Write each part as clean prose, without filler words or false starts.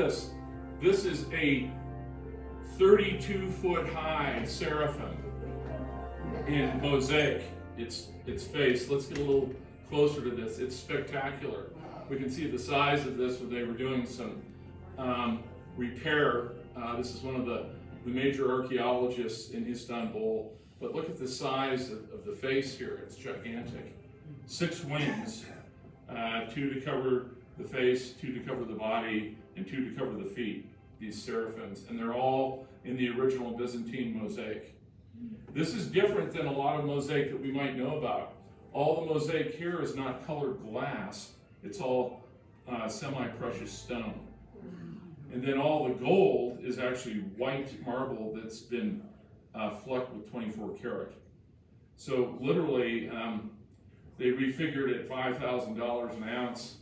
This is a 32-foot high seraphim in mosaic. Its face. Let's get a little closer to this. It's spectacular. We can see the size of this when they were doing some repair. This is one of the major archaeologists in Istanbul. But look at the size of the face here. It's gigantic. 6 wings, 2 to cover the face, 2 to cover the body, and 2 to cover the feet, these seraphims. And they're all in the original Byzantine mosaic. This is different than a lot of mosaic that we might know about. All the mosaic here is not colored glass. It's all semi-precious stone. And then all the gold is actually white marble that's been flecked with 24 karat. So literally, they refigured at $5,000 an ounce.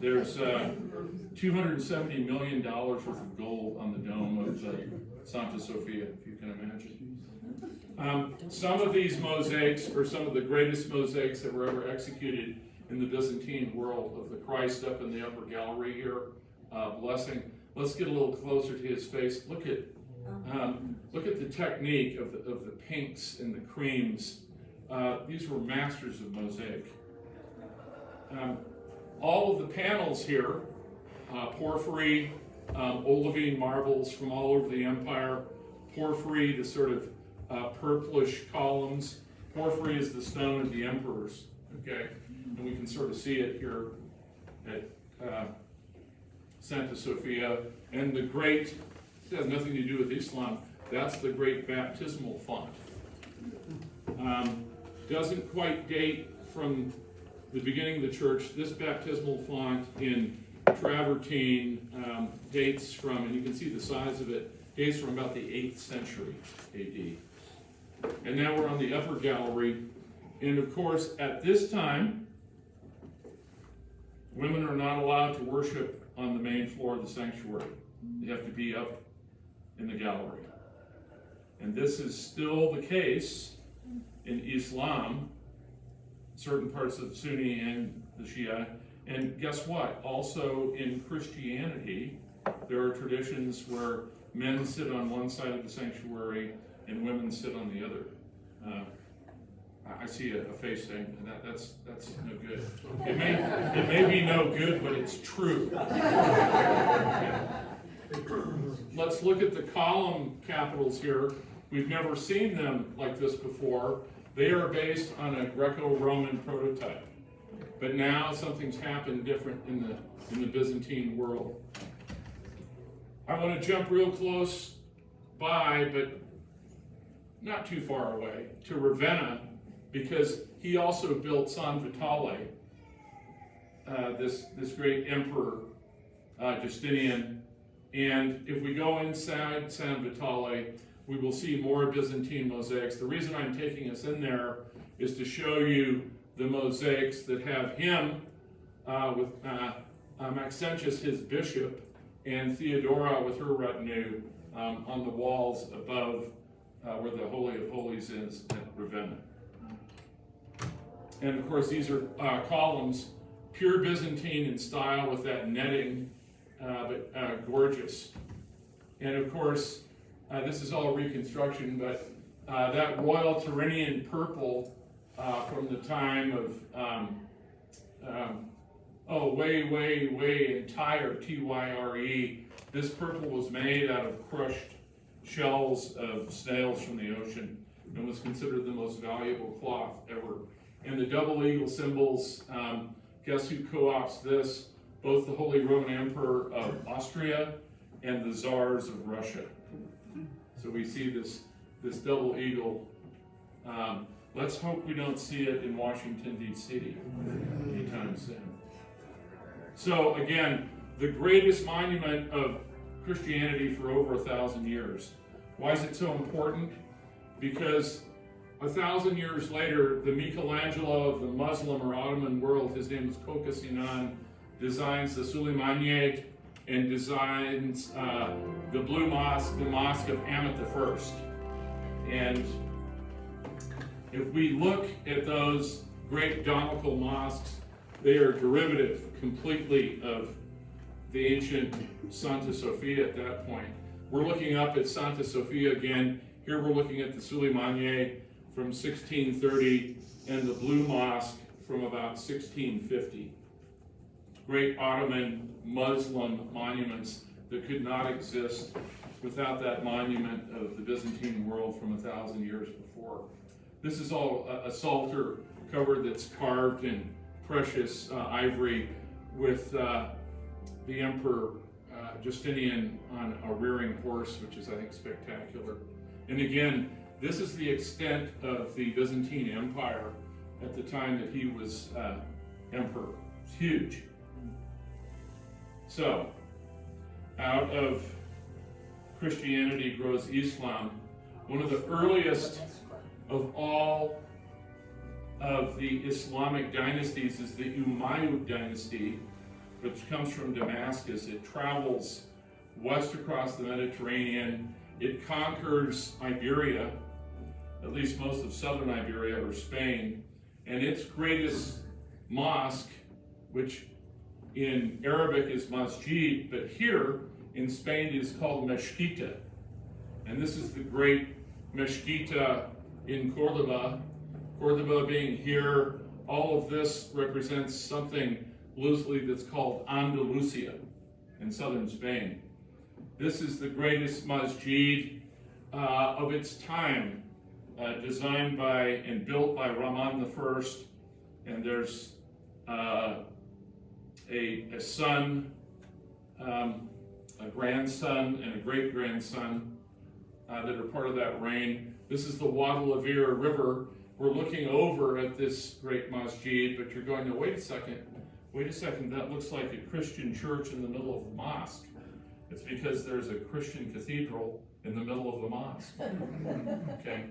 There's $270 million worth of gold on the dome of Santa Sofia, if you can imagine. Some of these mosaics are some of the greatest mosaics that were ever executed in the Byzantine world, of the Christ up in the upper gallery here, blessing. Let's get a little closer to his face. Look at the technique of the pinks and the creams. These were masters of mosaic. All of the panels here, porphyry, olivine marbles from all over the empire, porphyry, the sort of purplish columns. Porphyry is the stone of the emperors, okay? And we can sort of see it here at Santa Sofia. And the great, it has nothing to do with Islam, that's the great baptismal font. Doesn't quite date from the beginning of the church. This baptismal font in travertine dates from, and you can see the size of it, dates from about the 8th century AD. And now we're on the upper gallery. And of course, at this time, women are not allowed to worship on the main floor of the sanctuary. They have to be up in the gallery. And this is still the case in Islam, certain parts of Sunni and the Shia. And guess what? Also in Christianity, there are traditions where men sit on one side of the sanctuary and women sit on the other. I see a face saying that's no good. It may be no good, but it's true. Let's look at the column capitals here. We've never seen them like this before. They are based on a Greco-Roman prototype. But now something's happened different in the Byzantine world. I want to jump real close by, but not too far away, to Ravenna, because he also built San Vitale, this great emperor, Justinian. And if we go inside San Vitale, we will see more Byzantine mosaics. The reason I'm taking us in there is to show you the mosaics that have him with Maxentius, his bishop, and Theodora with her retinue on the walls above where the Holy of Holies is at Ravenna. And of course, these are columns, pure Byzantine in style with that netting, but gorgeous. And of course, this is all reconstruction, but that royal Tyrrhenian purple from the time of way entire Tyre. This purple was made out of crushed shells of snails from the ocean and was considered the most valuable cloth ever. And the double eagle symbols, guess who co-opts this? Both the Holy Roman Emperor of Austria and the Tsars of Russia. So we see this double eagle. Let's hope we don't see it in Washington, D.C. anytime soon. So again, the greatest monument of Christianity for over 1,000 years. Why is it so important? Because 1,000 years later, the Michelangelo of the Muslim or Ottoman world, his name is Koka Sinan, designs the Suleymaniye and designs the Blue Mosque, the Mosque of Ahmet I. And if we look at those great Dominical mosques, they are derivative completely of the ancient Santa Sofia at that point. We're looking up at Santa Sofia again. Here we're looking at the Suleymaniye from 1630 and the Blue Mosque from about 1650. Great Ottoman Muslim monuments that could not exist without that monument of the Byzantine world from 1,000 years before. This is all a Psalter cover that's carved in precious ivory with the Emperor Justinian on a rearing horse, which is, I think, spectacular. And again, this is the extent of the Byzantine Empire at the time that he was emperor. It's huge. So, out of Christianity grows Islam. One of the earliest of all of the Islamic dynasties is the Umayyad dynasty, which comes from Damascus. It travels west across the Mediterranean. It conquers Iberia, at least most of southern Iberia or Spain, and its greatest mosque, which in Arabic is masjid, but here in Spain it is called mezquita. And this is the great mezquita in Cordoba. Cordoba being here, all of this represents something loosely that's called Andalusia in southern Spain. This is the greatest masjid of its time, designed by and built by Rahman I. And there's a son, a grandson, and a great-grandson that are part of that reign. This is the Guadalquivir River. We're looking over at this great masjid, but you're going, no, wait a second, that looks like a Christian church in the middle of the mosque. It's because there's a Christian cathedral in the middle of the mosque. Okay?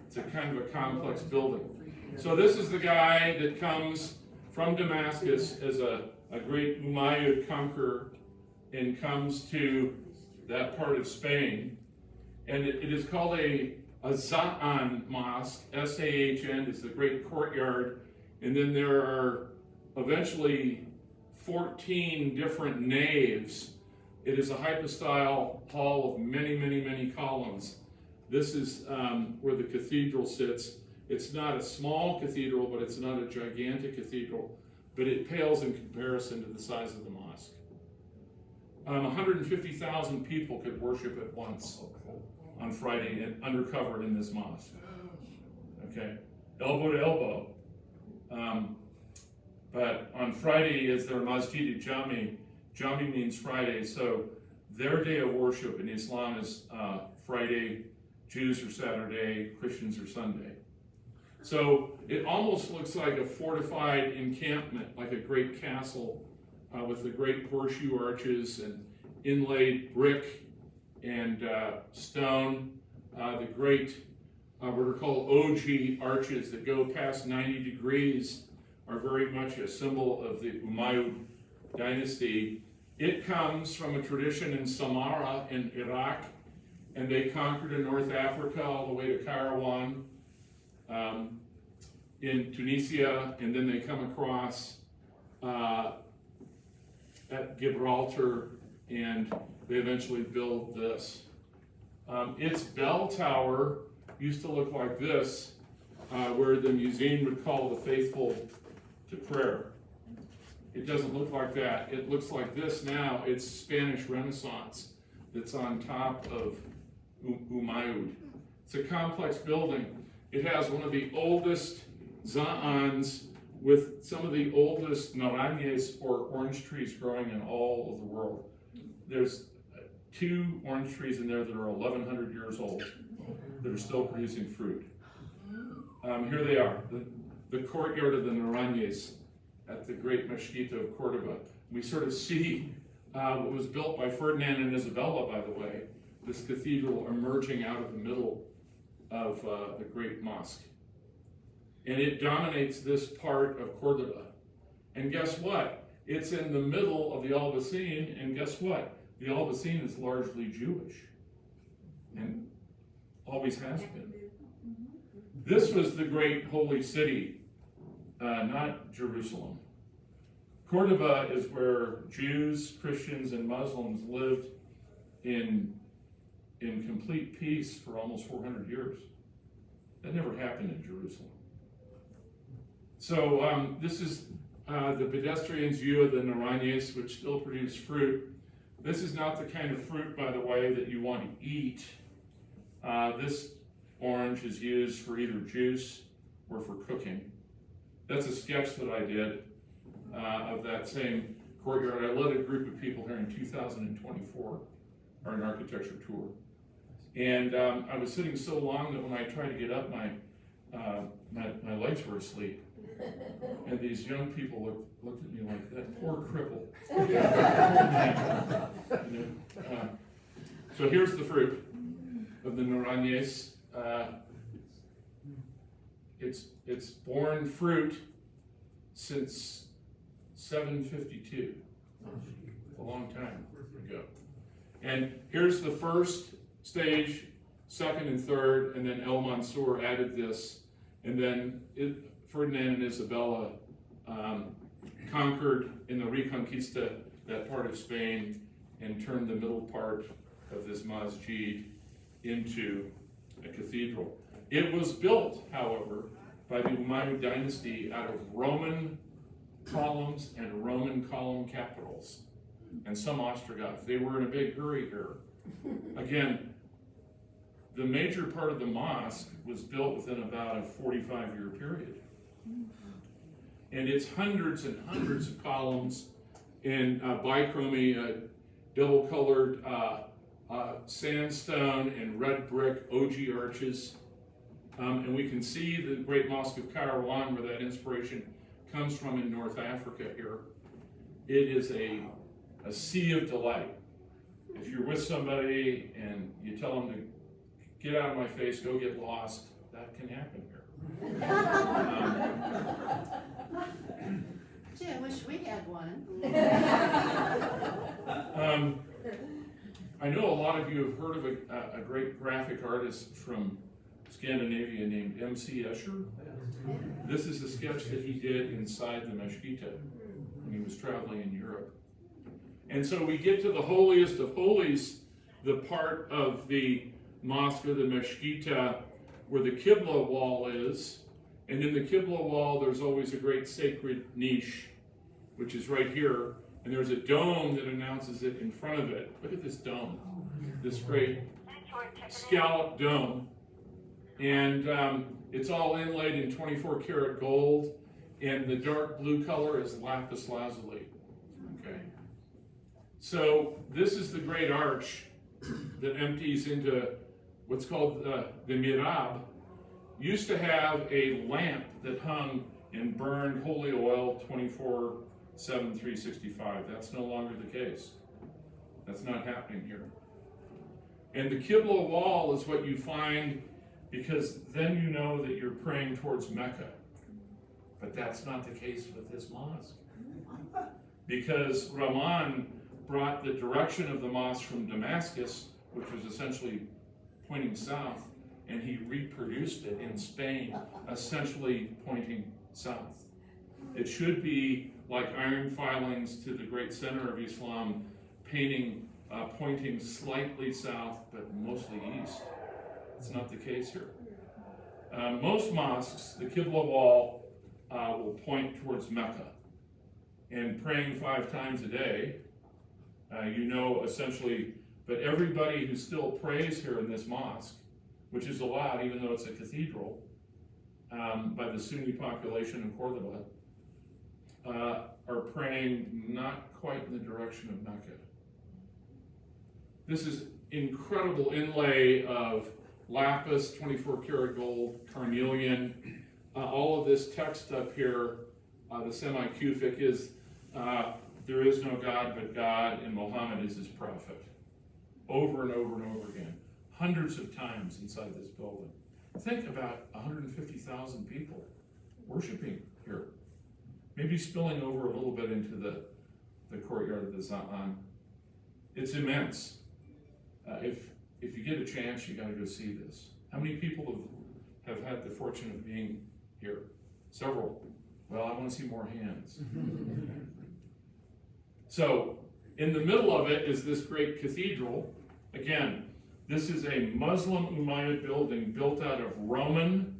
It's a kind of a complex building. So this is the guy that comes from Damascus as a great Umayyad conqueror and comes to that part of Spain. And it is called a Za'an mosque. S-A-H-N is the great courtyard. And then there are eventually 14 different naves. It is a hypostyle hall of many, many, many columns. This is where the cathedral sits. It's not a small cathedral, but it's not a gigantic cathedral, but it pales in comparison to the size of the mosque. 150,000 people could worship at once on Friday and undercover in this mosque. Okay, elbow to elbow. But on Friday is their Masjid Jami. Jami means Friday, so their day of worship in Islam is Friday, Jews are Saturday, Christians are Sunday. So it almost looks like a fortified encampment, like a great castle with the great horseshoe arches and inlaid brick and stone. The great, what are called Oji arches that go past 90 degrees are very much a symbol of the Umayyad dynasty. It comes from a tradition in Samarra in Iraq, and they conquered in North Africa all the way to Kairouan in Tunisia, and then they come across at Gibraltar, and they eventually build this. Its bell tower used to look like this, where the muezzin would call the faithful to prayer. It doesn't look like that. It looks like this now. It's Spanish Renaissance that's on top of Umayyad. It's a complex building. It has one of the oldest za'ans with some of the oldest naranjes or orange trees growing in all of the world. There's 2 orange trees in there that are 1,100 years old that are still producing fruit. Here they are, the courtyard of the naranjes at the great Mezquita of Cordoba. We sort of see what was built by Ferdinand and Isabella, by the way, this cathedral emerging out of the middle of the great mosque. And it dominates this part of Cordoba. And guess what? It's in the middle of the Albaicin, and guess what? The Albaicin is largely Jewish, and always has been. This was the great holy city, not Jerusalem. Cordoba is where Jews, Christians, and Muslims lived in complete peace for almost 400 years. That never happened in Jerusalem. So this is the pedestrian's view of the Naranjes, which still produce fruit. This is not the kind of fruit, by the way, that you want to eat. This orange is used for either juice or for cooking. That's a sketch that I did of that same courtyard. I led a group of people here in 2024 on an architecture tour. And I was sitting so long that when I tried to get up, my legs were asleep. And these young people looked at me like, that poor cripple. You know? So here's the fruit of the Naranjes. It's borne fruit since 752, a long time ago. And here's the first stage, second and third, and then El Mansour added this, and then Ferdinand and Isabella conquered in the Reconquista that part of Spain and turned the middle part of this masjid into a cathedral. It was built, however, by the Umayyad dynasty out of Roman columns and Roman column capitals, and some Ostrogoths. They were in a big hurry here. Again, the major part of the mosque was built within about a 45-year period. And it's hundreds and hundreds of columns in bichrome, double-colored sandstone and red brick ogee arches. And we can see the great Mosque of Kairouan, where that inspiration comes from in North Africa here. It is a sea of delight. If you're with somebody and you tell them to get out of my face, go get lost, that can happen here. Gee, I wish we had one. I know a lot of you have heard of a great graphic artist from Scandinavia named M.C. Escher. This is a sketch that he did inside the Meshkita when he was traveling in Europe. And so we get to the holiest of holies, the part of the mosque or the Meshkita where the Qibla wall is. And in the Qibla wall, there's always a great sacred niche, which is right here. And there's a dome that announces it in front of it. Look at this dome, this great scalloped dome. And it's all inlaid in 24 karat gold, and the dark blue color is lapis lazuli. Okay. So this is the great arch that empties into what's called the mihrab. Used to have a lamp that hung and burned holy oil 24/7, 365. That's no longer the case. That's not happening here. And the Qibla wall is what you find, because then you know that you're praying towards Mecca. But that's not the case with this mosque. Because Rahman brought the direction of the mosque from Damascus, which was essentially pointing south, and he reproduced it in Spain, essentially pointing south. It should be like iron filings to the great center of Islam, pointing slightly south, but mostly east. It's not the case here. Most mosques, the Qibla wall will point towards Mecca. And praying 5 times a day, essentially, but everybody who still prays here in this mosque, which is allowed even though it's a cathedral, by the Sunni population in Cordoba, are praying not quite in the direction of Mecca. This is incredible inlay of lapis, 24 karat gold, carnelian. All of this text up here, the semi-Kufic, is there is no God but God, and Muhammad is his prophet. Over and over and over again, hundreds of times inside this building. Think about 150,000 people worshiping here. Maybe spilling over a little bit into the courtyard of the Za'an. It's immense. If you get a chance, you got to go see this. How many people have had the fortune of being here? Several. Well, I want to see more hands. So in the middle of it is this great cathedral. Again, this is a Muslim Umayyad building built out of Roman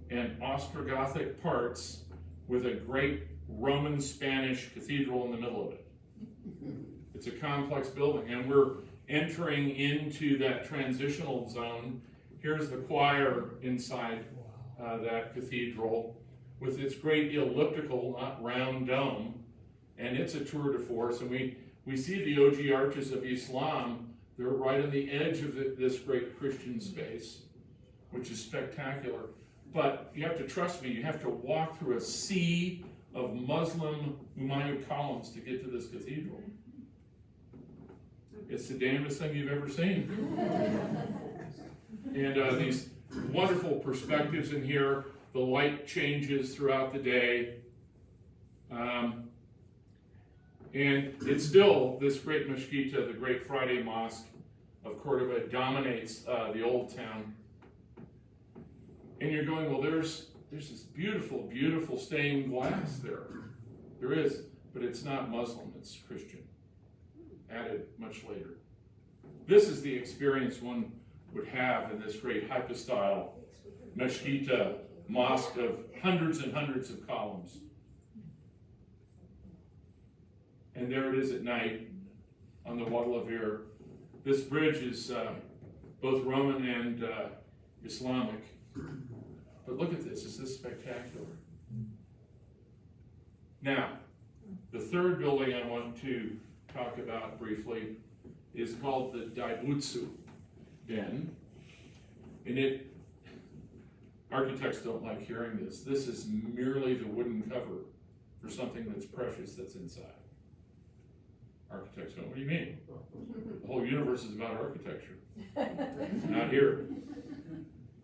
and Ostrogothic parts with a great Roman Spanish cathedral in the middle of it. It's a complex building, and we're entering into that transitional zone. Here's the choir inside that cathedral with its great elliptical, not round dome, and it's a tour de force. And we see the OG arches of Islam. They're right on the edge of this great Christian space, which is spectacular. But you have to trust me, you have to walk through a sea of Muslim Umayyad columns to get to this cathedral. It's the damnedest thing you've ever seen. And these wonderful perspectives in here. The light changes throughout the day. And it's still this great mezquita, the great Friday mosque of Cordoba, dominates the old town. And you're going, well, there's this beautiful, beautiful stained glass there. There is, but it's not Muslim, it's Christian. Added much later. This is the experience one would have in this great hypostyle mezquita mosque of hundreds and hundreds of columns. And there it is at night on the Guadalquivir. This bridge is both Roman and Islamic. But look at this, is this spectacular? Now, the third building I want to talk about briefly is called the Daibutsu Den. And architects don't like hearing this. This is merely the wooden cover for something that's precious that's inside. Architects don't, what do you mean? The whole universe is about architecture. Not here.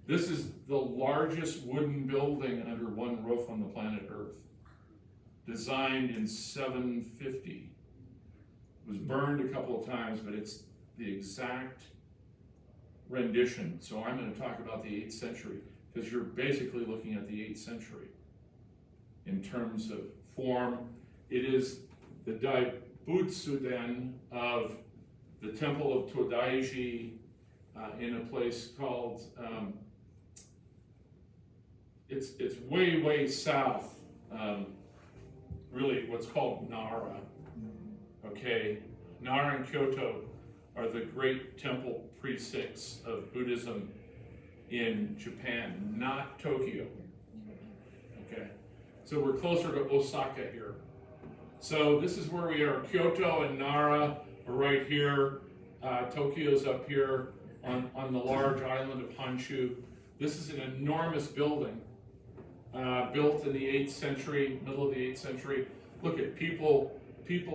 This is the largest wooden building under one roof on the planet Earth. Designed in 750. It was burned a couple of times, but it's the exact rendition. So I'm going to talk about the 8th century, because you're basically looking at the 8th century in terms of form. It is the Daibutsu Den of the Temple of Todaiji in a place called, it's way, way south, really what's called Nara. Okay, Nara and Kyoto are the great temple precincts of Buddhism in Japan, not Tokyo. Okay, so we're closer to Osaka here. So this is where we are. Kyoto and Nara are right here. Tokyo's up here on the large island of Honshu. This is an enormous building built in the 8th century, middle of the 8th century. Look at people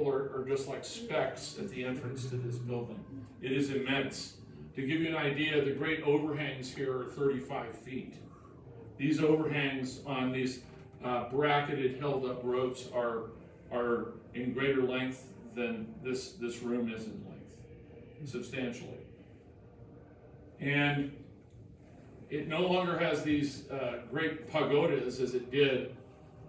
are just like specks at the entrance to this building. It is immense. To give you an idea, the great overhangs here are 35 feet. These overhangs on these bracketed, held up ropes are in greater length than this room is in length, substantially. And it no longer has these great pagodas as it did,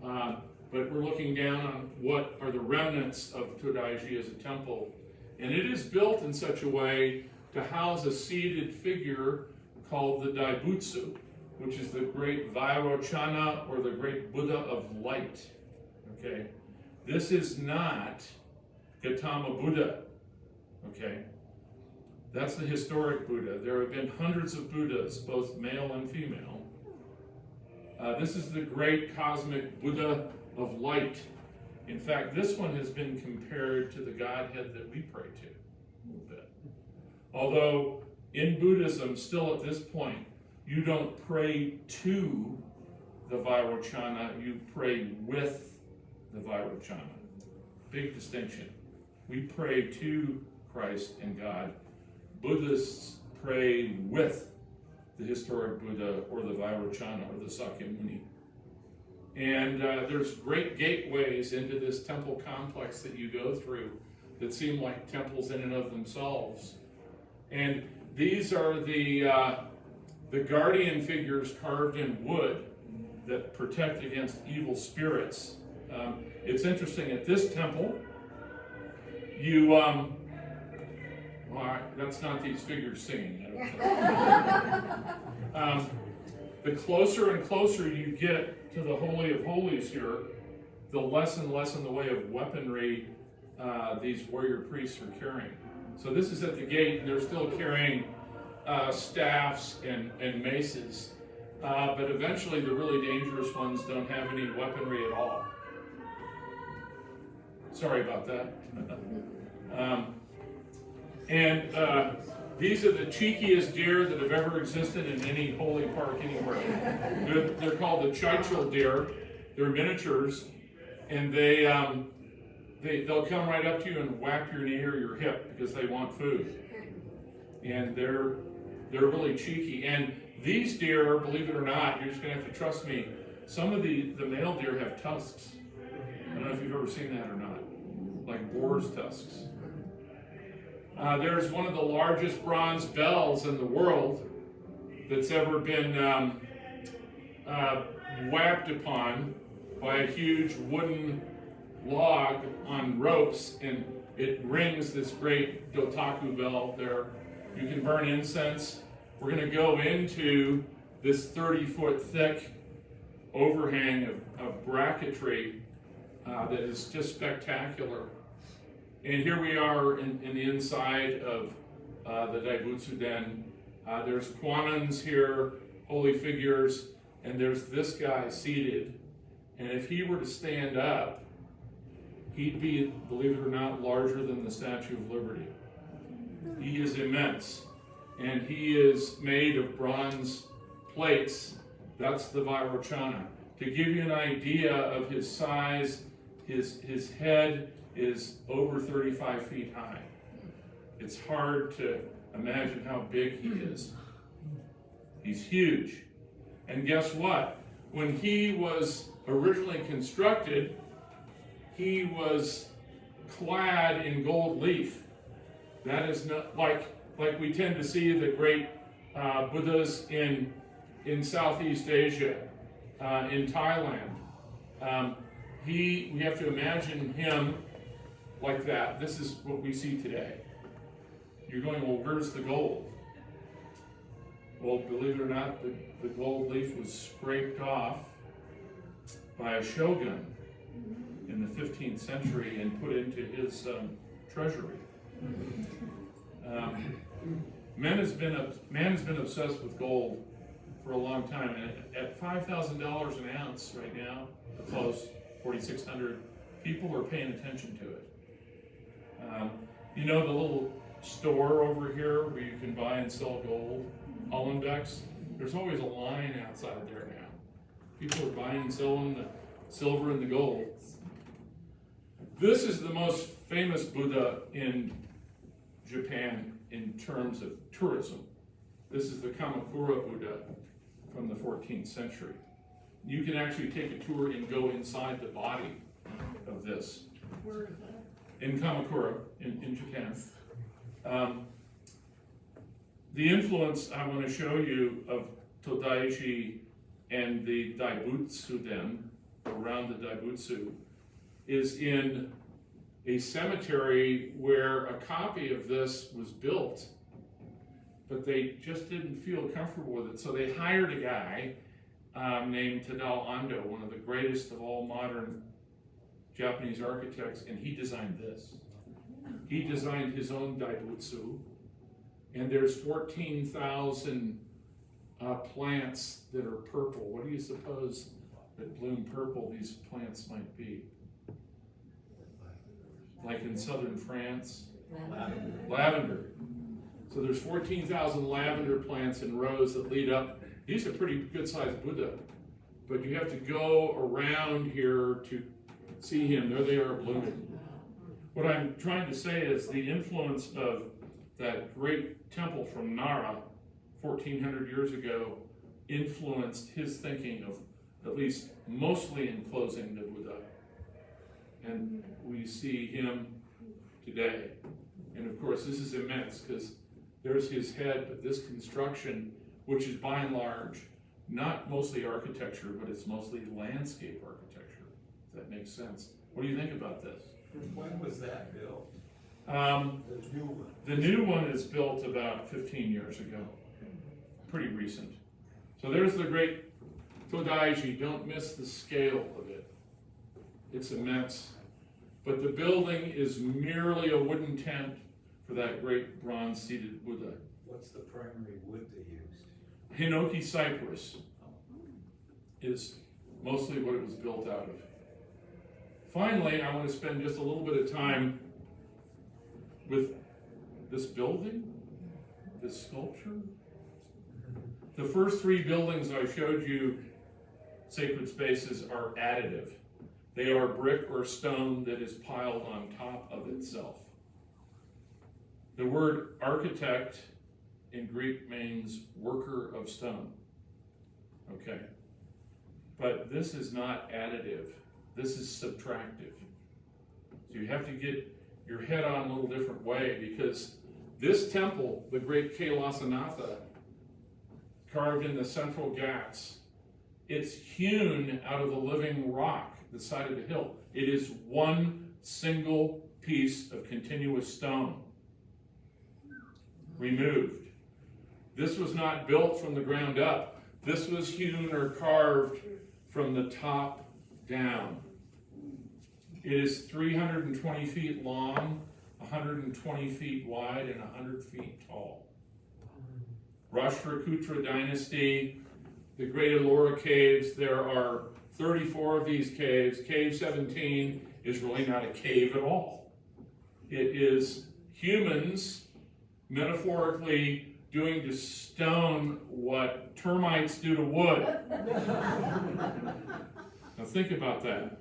but we're looking down on what are the remnants of Todaiji as a temple. And it is built in such a way to house a seated figure called the Daibutsu, which is the great Vairochana, or the great Buddha of light. Okay, this is not Gautama Buddha. Okay, that's the historic Buddha. There have been hundreds of Buddhas, both male and female. This is the great cosmic Buddha of light. In fact, this one has been compared to the Godhead that we pray to a little bit. Although in Buddhism, still at this point, you don't pray to the Vairochana, you pray with the Vairochana. Big distinction. We pray to Christ and God. Buddhists pray with the historic Buddha or the Vairochana or the Sakyamuni. And there's great gateways into this temple complex that you go through that seem like temples in and of themselves. And these are the guardian figures carved in wood that protect against evil spirits. It's interesting, at this temple, You, well, that's not these figures singing. The closer and closer you get to the Holy of Holies here, the less and less in the way of weaponry these warrior priests are carrying. So this is at the gate, and they're still carrying staffs and maces. But eventually the really dangerous ones don't have any weaponry at all. Sorry about that. These are the cheekiest deer that have ever existed in any holy park anywhere. They're called the Chichel deer. They're miniatures, and they'll come right up to you and whack your knee or your hip because they want food. And they're really cheeky. And these deer, believe it or not, you're just going to have to trust me, some of the male deer have tusks. I don't know if you've ever seen that or not, like boar's tusks. There's one of the largest bronze bells in the world that's ever been whacked upon by a huge wooden log on ropes, and it rings this great Dotaku bell there. You can burn incense. We're going to go into this 30-foot thick overhang of bracketry that is just spectacular. And here we are in the inside of the Daibutsu Den. There's Kwanons here, holy figures, and there's this guy seated. And if he were to stand up, he'd be, believe it or not, larger than the Statue of Liberty. He is immense. And he is made of bronze plates. That's the Vairochana. To give you an idea of his size, his head is over 35 feet high. It's hard to imagine how big he is. He's huge. And guess what? When he was originally constructed, he was clad in gold leaf. That is not like we tend to see the great Buddhas in Southeast Asia, in Thailand. We have to imagine him like that. This is what we see today. You're going, well, where's the gold? Well, believe it or not, the gold leaf was scraped off by a shogun in the 15th century and put into his treasury. Man has been obsessed with gold for a long time, and at $5,000 an ounce right now, close, 4,600, people are paying attention to it. You know the little store over here where you can buy and sell gold, Hollenbeck's? There's always a line outside there now. People are buying and selling the silver and the gold. This is the most famous Buddha in Japan in terms of tourism. This is the Kamakura Buddha from the 14th century. You can actually take a tour and go inside the body of this. Where is that? In Kamakura, in Japan. The influence I want to show you of Todaiji and the Daibutsu Den, around the Daibutsu, is in a cemetery where a copy of this was built, but they just didn't feel comfortable with it. So they hired a guy named Tadao Ando, one of the greatest of all modern Japanese architects, and he designed this. He designed his own Daibutsu, and there's 14,000 plants that are purple. What do you suppose that bloom purple these plants might be? Like in southern France? Lavender. So there's 14,000 lavender plants in rows that lead up. He's a pretty good-sized Buddha, but you have to go around here to see him. There they are blooming. What I'm trying to say is the influence of that great temple from Nara 1,400 years ago influenced his thinking of at least mostly enclosing the Buddha. And we see him today. And of course, this is immense because there's his head, but this construction, which is by and large not mostly architecture, but it's mostly landscape architecture. If that makes sense. What do you think about this? When was that built? The new one is built about 15 years ago, pretty recent. So there's the great Todaiji. Don't miss the scale of it. It's immense. But the building is merely a wooden tent for that great bronze-seated Buddha. What's the primary wood they used? Hinoki cypress is mostly what it was built out of. Finally, I want to spend just a little bit of time with this building, this sculpture. The first three buildings I showed you, sacred spaces, are additive. They are brick or stone that is piled on top of itself. The word architect in Greek means worker of stone. Okay. But this is not additive. This is subtractive. So you have to get your head on a little different way, because this temple, the great Kailasanatha, carved in the Central Ghats, it's hewn out of the living rock, the side of the hill. It is one single piece of continuous stone, removed. This was not built from the ground up. This was hewn or carved from the top down. It is 320 feet long, 120 feet wide, and 100 feet tall. Rashtrakuta dynasty, the Great Ellora Caves, there are 34 of these caves. Cave 17 is really not a cave at all. It is humans metaphorically doing to stone what termites do to wood. Now think about that.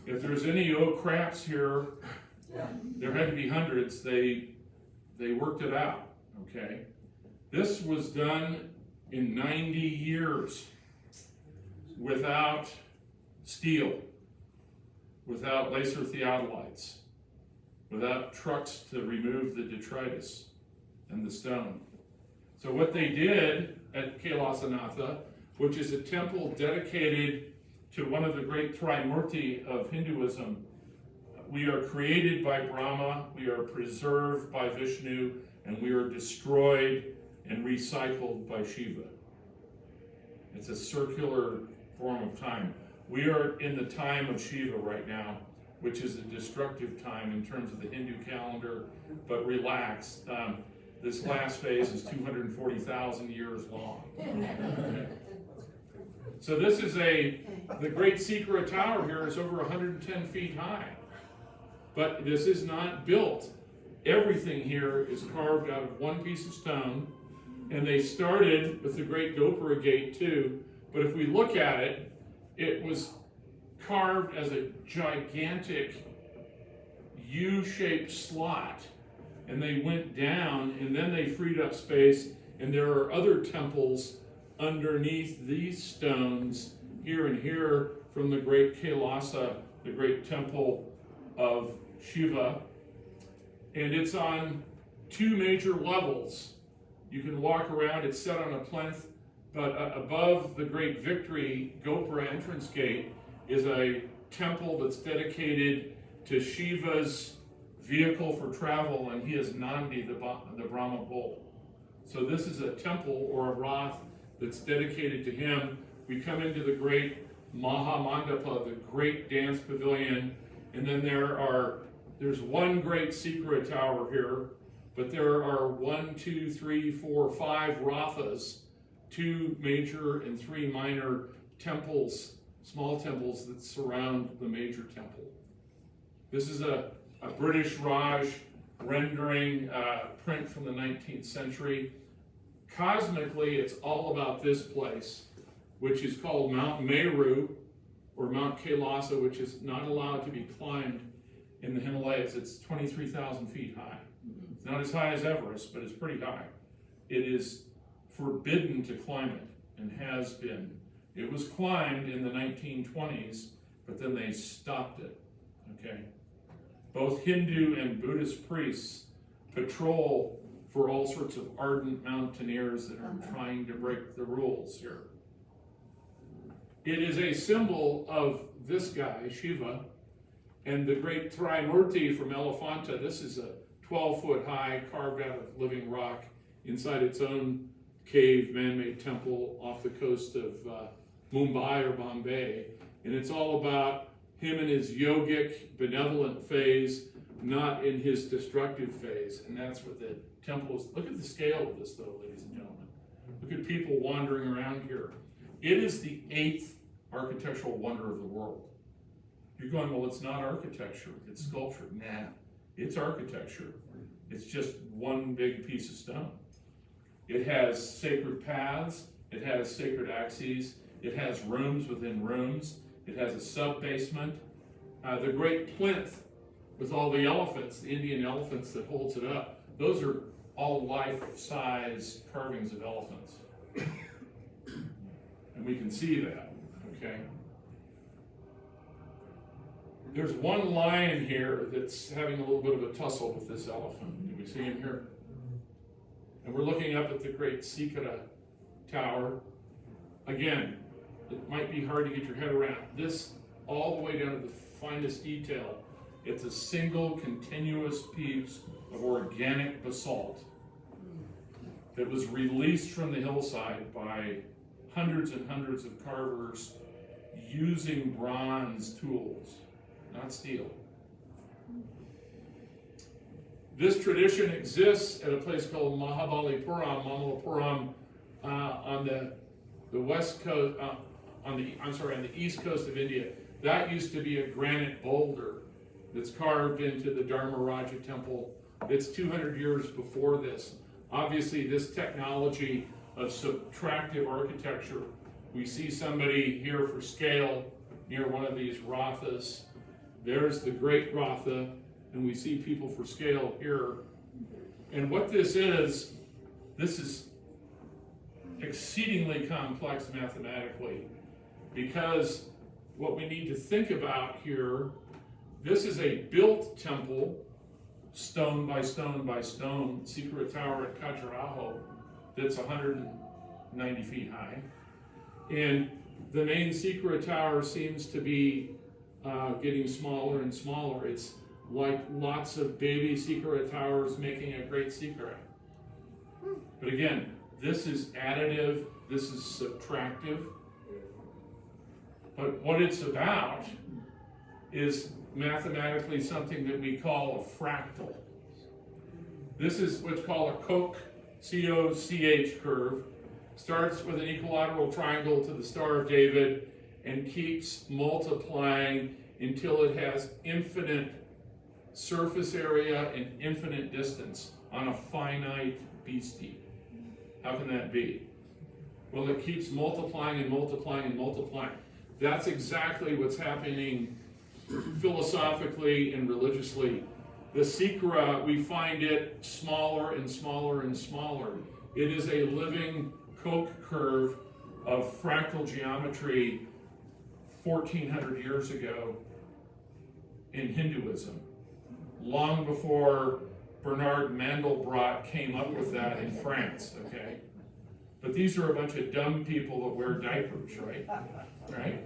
If there's any craps here, there had to be hundreds. They worked it out, okay? This was done in 90 years without steel, without laser theodolites, without trucks to remove the detritus and the stone. So what they did at Kailasanatha, which is a temple dedicated to one of the great Trimurti of Hinduism, we are created by Brahma, we are preserved by Vishnu, and we are destroyed and recycled by Shiva. It's a circular form of time. We are in the time of Shiva right now, which is a destructive time in terms of the Hindu calendar, but relax. This last phase is 240,000 years long. Okay. So this is the Great Sikra Tower here is over 110 feet high. But this is not built. Everything here is carved out of one piece of stone. And they started with the Great Gopura Gate too. But if we look at it, it was carved as a gigantic U-shaped slot. And they went down, and then they freed up space. And there are other temples underneath these stones, here and here, from the great Kailasa, the great temple of Shiva. And it's on two major levels. You can walk around, it's set on a plinth, but above the great Victory Gopura entrance gate is a temple that's dedicated to Shiva's vehicle for travel, and he is Nandi, the Brahma bull. So this is a temple or a Rath that's dedicated to him. We come into the great Mahamandapa, the great dance pavilion, and then there's one great Sikra tower here, but there are 1, 2, 3, 4, 5 Rathas, 2 major and 3 minor temples, small temples that surround the major temple. This is a British Raj rendering print from the 19th century. Cosmically, it's all about this place, which is called Mount Meru, or Mount Kailasa, which is not allowed to be climbed in the Himalayas. It's 23,000 feet high. It's not as high as Everest, but it's pretty high. It is forbidden to climb it, and has been. It was climbed in the 1920s, but then they stopped it, okay? Both Hindu and Buddhist priests patrol for all sorts of ardent mountaineers that are trying to break the rules here. It is a symbol of this guy, Shiva, And the great Trimurti from Elephanta, this is a 12-foot high, carved out of living rock inside its own cave, man-made temple off the coast of Mumbai or Bombay. And it's all about him in his yogic, benevolent phase, not in his destructive phase. And that's what the temple is. Look at the scale of this, though, ladies and gentlemen. Look at people wandering around here. It is the 8th architectural wonder of the world. You're going, well, it's not architecture, it's sculpture. Nah, it's architecture. It's just one big piece of stone. It has sacred paths, it has sacred axes, it has rooms within rooms, it has a sub-basement. The great plinth with all the elephants, the Indian elephants that holds it up, those are all life-size carvings of elephants. And we can see that, okay? There's one lion here that's having a little bit of a tussle with this elephant. Do we see him here? And we're looking up at the great Sikara Tower. Again, it might be hard to get your head around. This, all the way down to the finest detail, it's a single continuous piece of organic basalt that was released from the hillside by hundreds and hundreds of carvers using bronze tools, not steel. This tradition exists at a place called Mamallapuram, on the west coast, on the east coast of India. That used to be a granite boulder that's carved into the Dharmaraja temple. It's 200 years before this. Obviously, this technology of subtractive architecture, we see somebody here for scale near one of these rathas. There's the great ratha, and we see people for scale here. And what this is exceedingly complex mathematically, because what we need to think about here, this is a built temple, stone by stone by stone, Sikara Tower at Khajuraho, that's 190 feet high. And the main Sikara Tower seems to be getting smaller and smaller. It's like lots of baby Sikara towers making a great Sikara. But again, this is additive, this is subtractive. But what it's about is mathematically something that we call a fractal. This is what's called a Koch, C-O-C-H curve. Starts with an equilateral triangle to the Star of David and keeps multiplying until it has infinite surface area and infinite distance on a finite beastie. How can that be? Well, it keeps multiplying and multiplying and multiplying. That's exactly what's happening philosophically and religiously. The Sikara, we find it smaller and smaller and smaller. It is a living Koch curve of fractal geometry 1400 years ago in Hinduism, long before Bernard Mandelbrot came up with that in France, okay? But these are a bunch of dumb people that wear diapers, right? Right?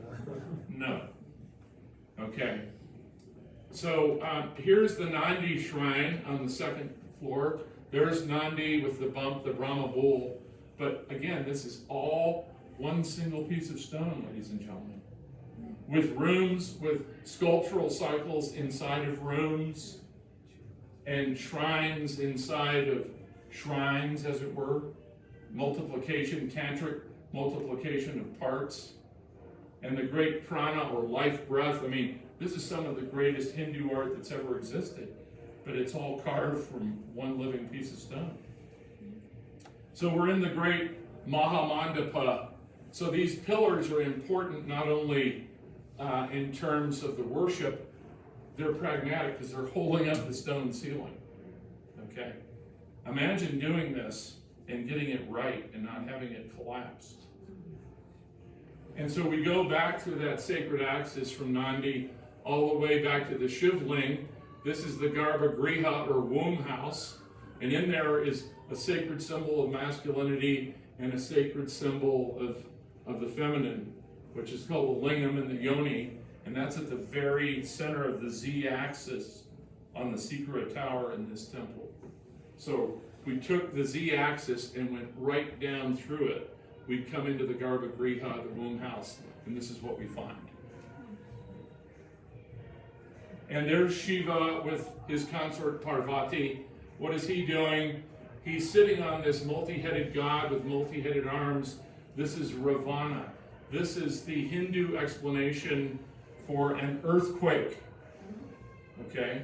No. Okay. So here's the Nandi shrine on the second floor. There's Nandi with the bump, the Brahma bull. But again, this is all one single piece of stone, ladies and gentlemen. With rooms, with sculptural cycles inside of rooms, and shrines inside of shrines, as it were. Multiplication, tantric multiplication of parts. And the great prana, or life breath. I mean, this is some of the greatest Hindu art that's ever existed. But it's all carved from one living piece of stone. So we're in the great Mahamandapa. So these pillars are important not only in terms of the worship, they're pragmatic because they're holding up the stone ceiling. Okay? Imagine doing this and getting it right and not having it collapse. And so we go back to that sacred axis from Nandi all the way back to the Shivling. This is the Garbhagriha, or womb house. And in there is a sacred symbol of masculinity and a sacred symbol of the feminine, which is called the lingam and the yoni. And that's at the very center of the Z-axis on the Sikra tower in this temple. So we took the Z-axis and went right down through it. We'd come into the Garbhagriha, the womb house, and this is what we find. And there's Shiva with his consort Parvati. What is he doing? He's sitting on this multi-headed god with multi-headed arms. This is Ravana. This is the Hindu explanation for an earthquake. Okay?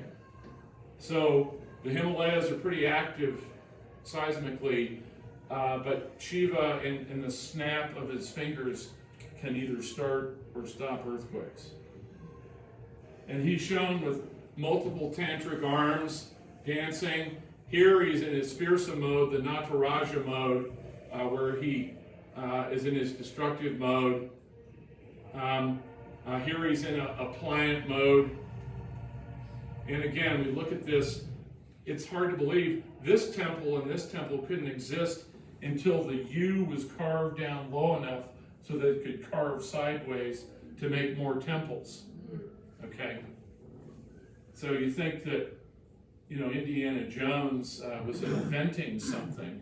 So the Himalayas are pretty active seismically, but Shiva, in the snap of his fingers, can either start or stop earthquakes. And he's shown with multiple tantric arms dancing. Here he's in his fearsome mode, the Nataraja mode, where he is in his destructive mode. Here he's in a pliant mode. And again, we look at this, it's hard to believe this temple and this temple couldn't exist until the U was carved down low enough so that it could carve sideways to make more temples. Okay? So you think that, Indiana Jones was inventing something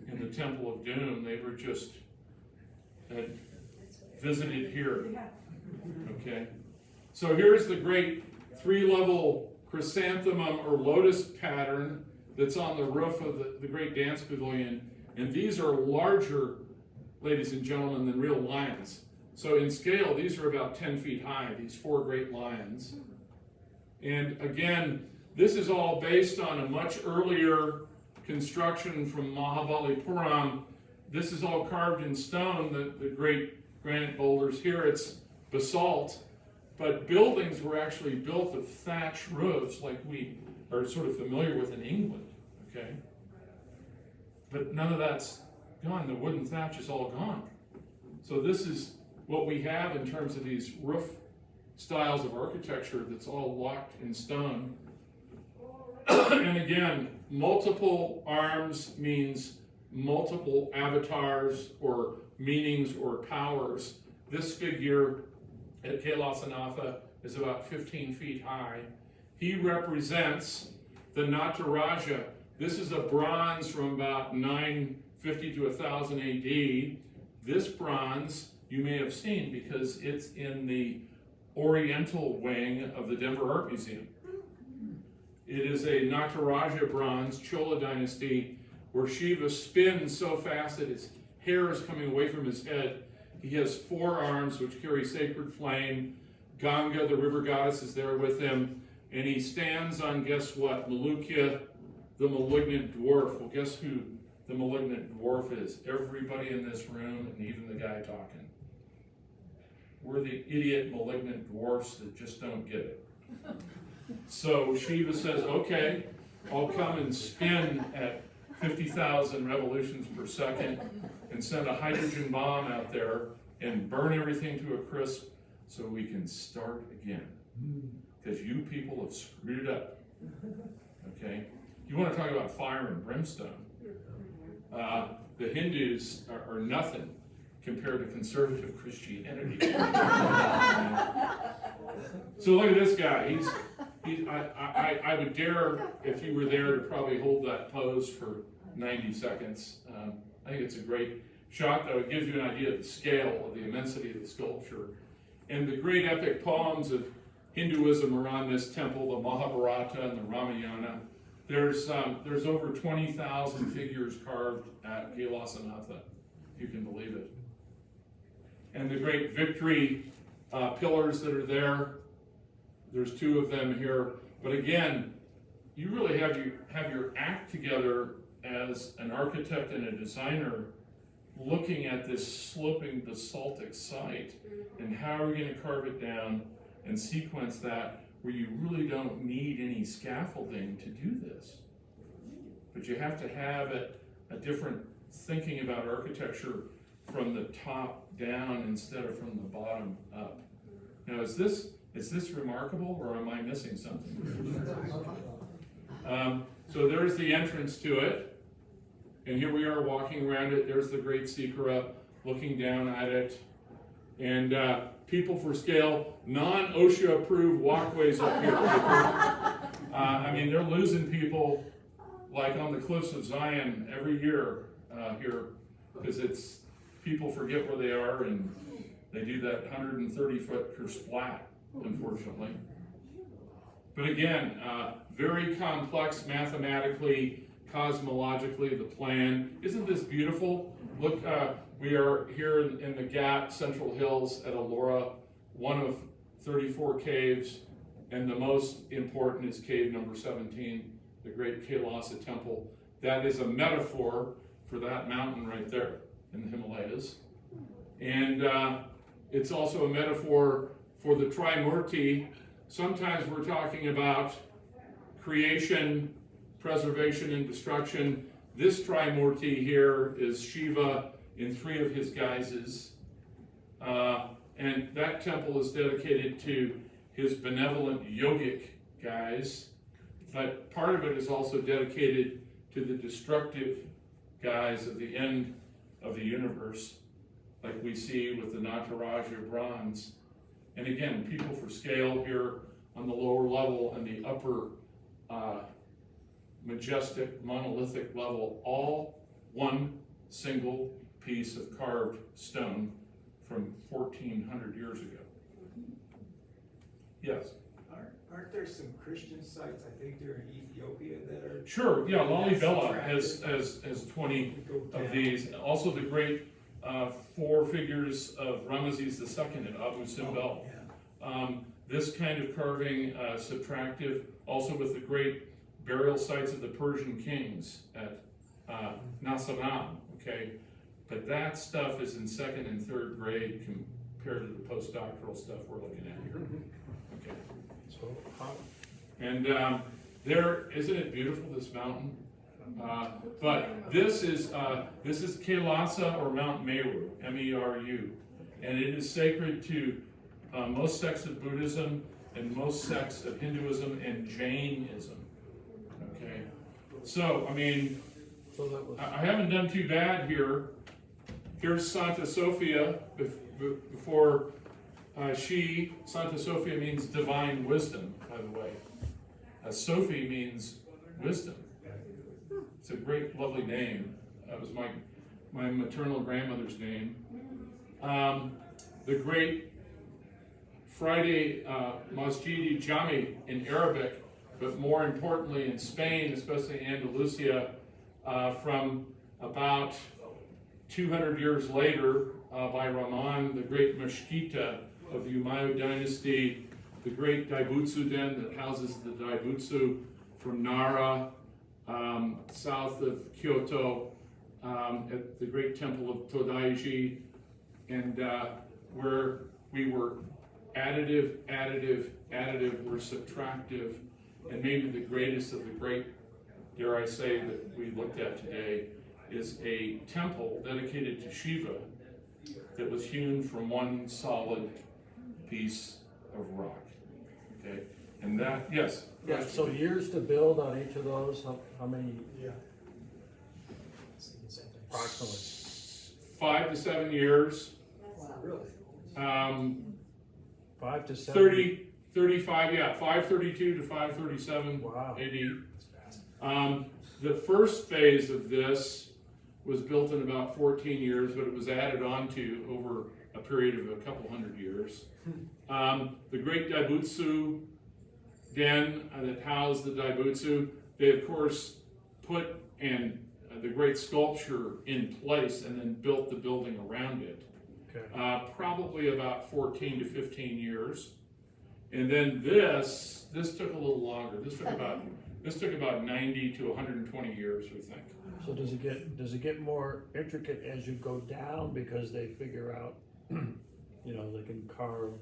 in the Temple of Doom. They were just visited here. Okay? So here's the great three-level chrysanthemum or lotus pattern that's on the roof of the great dance pavilion. And these are larger, ladies and gentlemen, than real lions. So in scale, these are about 10 feet high, these four great lions. And again, this is all based on a much earlier construction from Mahabalipuram. This is all carved in stone, the great granite boulders. Here it's basalt. But buildings were actually built of thatch roofs like we are sort of familiar with in England, okay? But none of that's gone. The wooden thatch is all gone. So this is what we have in terms of these roof styles of architecture that's all locked in stone. And again, multiple arms means multiple avatars or meanings or powers. This figure at Kailasanatha is about 15 feet high. He represents the Nataraja. This is a bronze from about 950 to 1000 AD. This bronze you may have seen because it's in the Oriental wing of the Denver Art Museum. It is a Nataraja bronze, Chola dynasty, where Shiva spins so fast that his hair is coming away from his head. He has four arms which carry sacred flame. Ganga, the river goddess, is there with him. And he stands on, guess what? Malukya, the malignant dwarf. Well, guess who the malignant dwarf is? Everybody in this room, and even the guy talking. We're the idiot malignant dwarfs that just don't get it. So Shiva says, okay, I'll come and spin at 50,000 revolutions per second and send a hydrogen bomb out there and burn everything to a crisp so we can start again. Because you people have screwed it up. Okay? You want to talk about fire and brimstone. The Hindus are nothing compared to conservative Christianity. So look at this guy. I would dare, if you were there, to probably hold that pose for 90 seconds. I think it's a great shot, though. It gives you an idea of the scale, of the immensity of the sculpture. And the great epic poems of Hinduism are on this temple, the Mahabharata and the Ramayana. There's over 20,000 figures carved at Kailasanatha, if you can believe it. And the great victory pillars that are there, there's two of them here. But again, you really have your act together as an architect and a designer, looking at this sloping basaltic site and how are we going to carve it down and sequence that where you really don't need any scaffolding to do this. But you have to have a different thinking about architecture from the top down instead of from the bottom up. Now, is this remarkable, or am I missing something? So there's the entrance to it, and here we are walking around it. There's the great Sikra looking down at it. And people for scale, non-OSHA approved walkways up here. I mean, they're losing people like on the cliffs of Zion every year here, because it's people forget where they are and they do that 130-foot kersplat, unfortunately. But again, very complex mathematically, cosmologically, the plan. Isn't this beautiful? Look, we are here in the Ghat Central Hills at Elora, one of 34 caves, and the most important is cave number 17, the great Kailasa temple. That is a metaphor for that mountain right there in the Himalayas. And it's also a metaphor for the Trimurti. Sometimes we're talking about creation, preservation, and destruction. This Trimurti here is Shiva in 3 of his guises. And that temple is dedicated to his benevolent yogic guise. But part of it is also dedicated to the destructive guise of the end of the universe, like we see with the Nataraja bronze. And again, people for scale here on the lower level and the upper majestic monolithic level, all one single piece of carved stone from 1,400 years ago. Yes? Aren't there some Christian sites, I think they're in Ethiopia, that are? Sure, yeah, Lalibela has 20 of these. Also the great 4 figures of Ramesses II at Abu Simbel. This kind of carving, subtractive, also with the great burial sites of the Persian kings at Nassaram, okay? But that stuff is in 2nd and 3rd grade compared to the postdoctoral stuff we're looking at here. Okay. So, And there, isn't it beautiful, this mountain? But this is Kailasa or Mount Meru, M-E-R-U, and it is sacred to most sects of Buddhism and most sects of Hinduism and Jainism. Okay, so I mean, so that was, I haven't done too bad here. Here's Santa Sophia before Santa Sophia means divine wisdom, by the way. Sophie means wisdom. It's a great, lovely name. That was my maternal grandmother's name. The great Friday Masjidi Jami in Arabic, but more importantly in Spain, especially Andalusia, from about 200 years later by Rahman, the great Meshkita of the Umayyad dynasty, the great Daibutsu Den that houses the Daibutsu from Nara, south of Kyoto, at the great temple of Todaiji, and where we were additive, we're subtractive, and maybe the greatest of the great, dare I say, that we looked at today is a temple dedicated to Shiva that was hewn from one solid piece of rock. Okay, and that, yes? yeah, so years to build on each of those, how many? Yeah. Approximately. 5 to 7 years. Really? 5 to 7? 35, yeah, 532 to 537 Wow. AD. The first phase of this was built in about 14 years, but it was added on to over a period of a couple hundred years. The great Daibutsu Den that housed the Daibutsu, they of course put the great sculpture in place and then built the building around it. Okay. Probably about 14 to 15 years. And then this took a little longer. This took about 90 to 120 years, we think. So does it get more intricate as you go down because they figure out, they can carve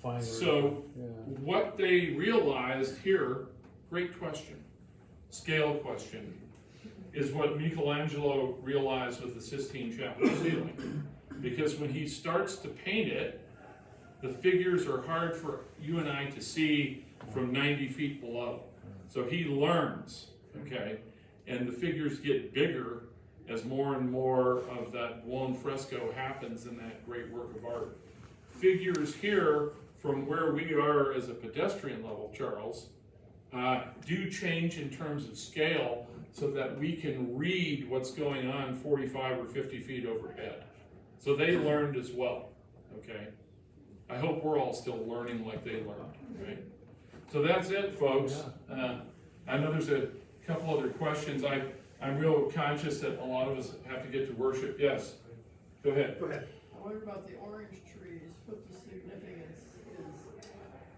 finer? So yeah. what they realized here, great question, scale question, is what Michelangelo realized with the Sistine Chapel ceiling. Because when he starts to paint it, the figures are hard for you and I to see from 90 feet below. So he learns, okay? And the figures get bigger as more and more of that blown fresco happens in that great work of art. Figures here from where we are as a pedestrian level, Charles, do change in terms of scale so that we can read what's going on 45 or 50 feet overhead. So they learned as well, okay? I hope we're all still learning like they learned, right? So that's it, folks. I know there's a couple other questions. I'm real conscious that a lot of us have to get to worship. Yes, go ahead. Go ahead. I wonder about the orange trees, what the significance is.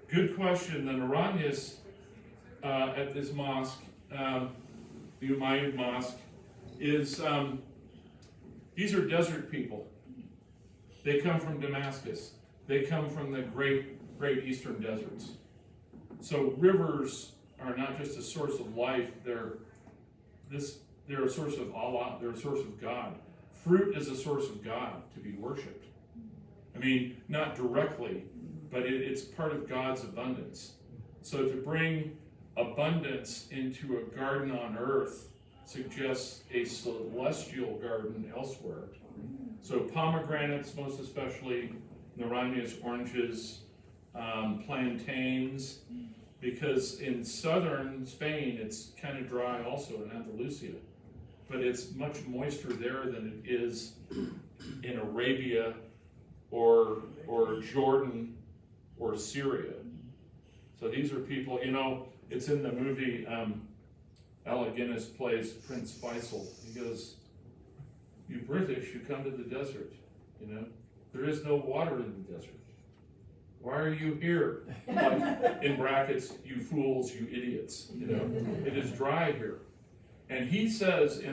Good question. The Naranyas at this mosque, the Umayyad Mosque, is these are desert people. They come from Damascus. They come from the great eastern deserts. So rivers are not just a source of life, they're a source of Allah, they're a source of God. Fruit is a source of God to be worshipped. I mean, not directly, but it's part of God's abundance. So to bring abundance into a garden on earth suggests a celestial garden elsewhere. So pomegranates, most especially, Naranyas, oranges, plantains, because in southern Spain it's kind of dry also in Andalusia, but it's much moister there than it is in Arabia or Jordan or Syria. So these are people, you know, it's in the movie, Alec Guinness plays Prince Faisal. He goes, "You British, you come to the desert, you know, there is no water in the desert. Why are you here?" Like, in brackets, "you fools, you idiots," you know, it is dry here. And he says in